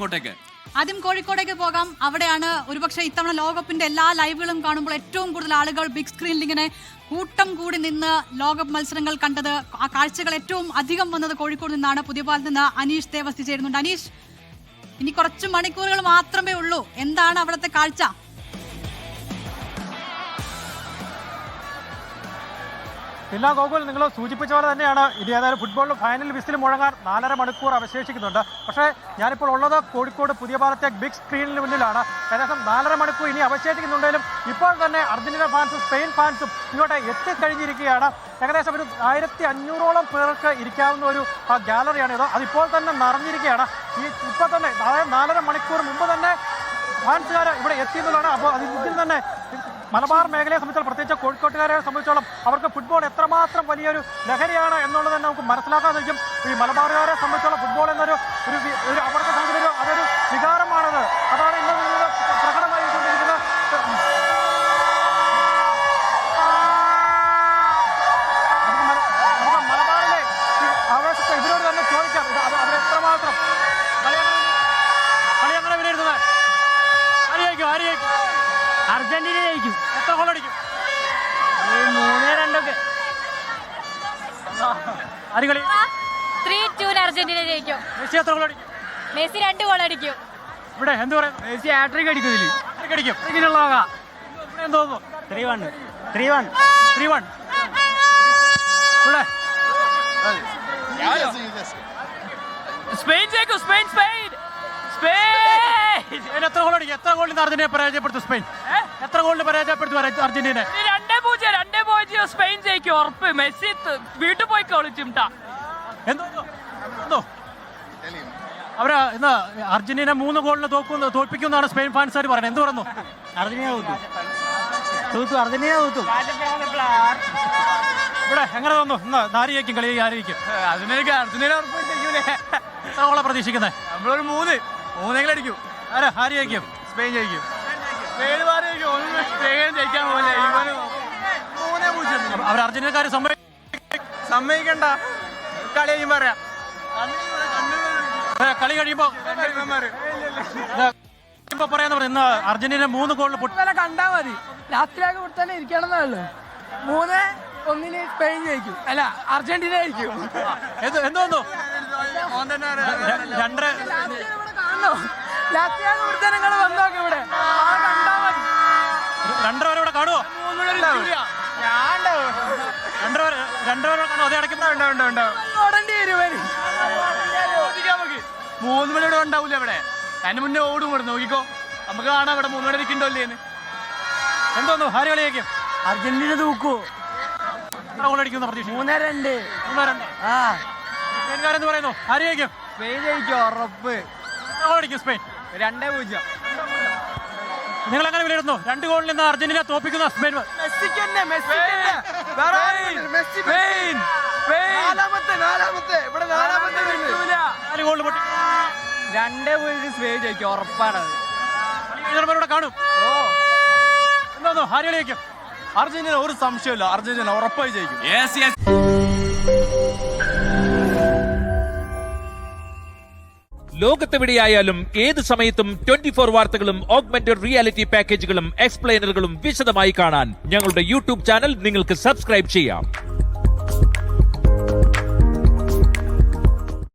അങ്ങോട്ടേക്ക്. ആദ്യം കോഴിക്കോടേക്ക് പോകാം. അവിടെയാണ് ഒരുപക്ഷെ ഇത്തവണ ലോകകപ്പിന്റെ എല്ലാ ലൈവുകളും കാണുമ്പോൾ ഏറ്റവും കൂടുതൽ ആളുകൾ ബിഗ് സ്ക്രീനിൽ ഇങ്ങനെ കൂട്ടം കൂടി നിന്ന് ലോകകപ്പ് മത്സരങ്ങൾ കണ്ടത്. ആ കാഴ്ചകൾ ഏറ്റവും അധികം വന്നത് കോഴിക്കോട് നിന്നാണ്. പുതിയപാലിൽ നിന്ന് അനീഷ് ദേവസ്തി ചേരുന്നുണ്ട്. അനീഷ്, ഇനി കുറച്ച് മണിക്കൂറുകൾ മാത്രമേ ഉള്ളൂ. എന്താണ് അവിടുത്തെ കാഴ്ച? എല്ലാ ഗോകുൽ നിങ്ങൾ സൂചിപ്പിച്ച പോലെ തന്നെയാണ്. ഇനി ഏതായാലും ഫുട്ബോളിൽ ഫൈനൽ വിസിൽ മുഴങ്ങാൻ 4.5 മണിക്കൂർ അവശേഷിക്കുന്നുണ്ട്. പക്ഷേ ഞാനിപ്പോൾ ഉള്ളത് കോഴിക്കോട് പുതിയ പാലത്തെ ബിഗ് സ്ക്രീനിന് മുന്നിലാണ്. ഏകദേശം 4.5 മണിക്കൂർ ഇനി അവശേഷിക്കുന്നുണ്ടെങ്കിലും ഇപ്പോൾ തന്നെ അർജന്റീന ഫാൻസും സ്പെയിൻ ഫാൻസും ഇങ്ങോട്ട് എത്തിക്കഴിഞ്ഞിരിക്കുകയാണ്. ഏകദേശം ഒരു 1500ഓളം പേർക്ക് ഇരിക്കാവുന്ന ഒരു ഗാലറിയാണ് ഇത്. അതിപ്പോൾ തന്നെ നിറഞ്ഞിരിക്കുകയാണ്. ഇപ്പോൾ തന്നെ അതായത് 4.5 മണിക്കൂർ മുമ്പ് തന്നെ ഫാൻസുകാർ ഇവിടെ എത്തിയെന്നുള്ളതാണ്. അപ്പോൾ ഇതിൽ തന്നെ മലബാർ മേഖലയെ സംബന്ധിച്ചാൽ പ്രത്യേകിച്ച് കോഴിക്കോട്ടുകാരെ സംബന്ധിച്ചോളം അവർക്ക് ഫുട്ബോൾ എത്രമാത്രം വലിയൊരു ലഹരിയാണ് എന്നുള്ളത് തന്നെ നമുക്ക് മനസ്സിലാക്കാൻ സാധിക്കും. ഈ മലബാറുകാരെ സംബന്ധിച്ചോളം ഫുട്ബോൾ എന്നൊരു അവർക്ക് സംബന്ധിച്ച അതൊരു വികാരമാണത്. അതാണ് ഇന്ന് പ്രകടമായിക്കൊണ്ടിരിക്കുന്നത്. നമുക്ക് മലബാറിലെ ആവേശത്തെ ഇവരോട് തന്നെ ചോദിക്കാം. അത് എത്രമാത്രം കളി അങ്ങനെ വിലയിരുത്തുന്നത്? ആരെയായിരിക്കും? അർജന്റീന ജയിക്കും. എത്ര ഗോൾ അടിക്കും? 3-2 ആര് കളി? 3-2 അർജന്റീന ജയിക്കും. മെസ്സി എത്ര ഗോൾ അടിക്കും? മെസ്സി 2 ഗോൾ അടിക്കും. ഇവിടെ എന്ത് പറയുന്നു? മെസ്സി ഹാട്രിക് അടിക്കും. ഇതിൽ ഹാട്രിക് അടിക്കും. ഇവിടെ എന്ത് തോന്നുന്നു? 3-1. ഇവിടെ സ്പെയിൻ ജയിക്കും. സ്പെയിൻ എത്ര ഗോൾ അടിക്കും? എത്ര ഗോളിന് അർജന്റീന പരാജയപ്പെടുത്തും? സ്പെയിൻ എത്ര ഗോളിന് പരാജയപ്പെടുത്തും അർജന്റീന? 2-0 സ്പെയിൻ ജയിക്കും ഉറപ്പ്. മെസ്സി വീട്ടിൽ പോയി കളിച്ചിട്ടാ. എന്തോ അവര് ഇന്ന് അർജന്റീന 3 ഗോളിന് തോൽപ്പിക്കുമെന്നാണ് സ്പെയിൻ ഫാൻസുകാർ പറയുന്നത്. എന്ത് പറഞ്ഞു? അർജന്റീന തോത്തും. ഇവിടെ എങ്ങനെ തോന്നുന്നു? ഇന്ന് ആരെയായിരിക്കും കളി? ആരെയായിരിക്കും? അർജന്റീന ഉറപ്പ് ജയിക്കൂലേ? എത്ര ഗോളാണ് പ്രതീക്ഷിക്കുന്നത്? നമ്മളൊരു 3 അടിക്കും. ആരെയായിരിക്കും? സ്പെയിൻ ജയിക്കും. സ്പെയിൻ ജയിക്കാൻ പോലെ അവർ അർജന്റീനക്കാർ സമ്മതിക്കണ്ട. കളി കഴിയുമ്പോ പറയാം. കളി കഴിയുമ്പോ പറയാന്ന് പറഞ്ഞു. ഇന്ന് അർജന്റീന 3 ഗോളിന് കണ്ടാ മതി. രാത്രിയാകെ ഇവിടെ തന്നെ ഇരിക്കണമെന്നല്ലോ. 3-1 സ്പെയിൻ ജയിക്കും. അല്ല, അർജന്റീന ജയിക്കും. എന്തോന്നു? 2 വരെ ഇവിടെ കാണുമോ? 2 വരെ കാണുമോ? അതേ അടയ്ക്കും. 3 മണിയോടെ ഉണ്ടാവൂല ഇവിടെ. അതിന് മുന്നേ ഓടും ഇവിടെ. നോക്കിക്കോ, നമുക്ക് കാണാം ഇവിടെ 3 മണി ഇരിക്കണ്ടോ ഇല്ലേന്ന്. എന്തോന്നു? ആര് കളിയായിരിക്കും? അർജന്റീന തൂക്കൂ. എത്ര ഗോൾ അടിക്കുന്നു പ്രതീക്ഷ? 3-2. സ്പെയിൻകാരെന്ന് പറയുന്നു. ആരെയായിരിക്കും? സ്പെയിൻ ജയിക്കും ഉറപ്പ്. എത്ര ഗോൾ അടിക്കും സ്പെയിൻ? 2-0. നിങ്ങൾ എങ്ങനെ വിലയിരുത്തുന്നു? 2 ഗോളിൽ നിന്ന് അർജന്റീന തോൽപ്പിക്കുന്ന സ്പെയിൻ. നാല് ഗോളിൽ പൊട്ടി 2-0 സ്പെയിൻ ജയിക്കും ഉറപ്പാണത്. ഇവിടെ കാണും. എന്തോന്നു? ആര് കളിയായിരിക്കും? അർജന്റീന ഒരു സംശയമില്ല. അർജന്റീന ഉറപ്പായി ജയിക്കും. ലോകത്തെവിടെയായാലും ഏത് സമയത്തും 24 വാർത്തകളും ഓഗ്മെന്റഡ് റിയാലിറ്റി പാക്കേജുകളും എക്സ്പ്ലെയിനറുകളും വിശദമായി കാണാൻ ഞങ്ങളുടെ യൂട്യൂബ് ചാനൽ നിങ്ങൾക്ക് സബ്സ്ക്രൈബ് ചെയ്യാം.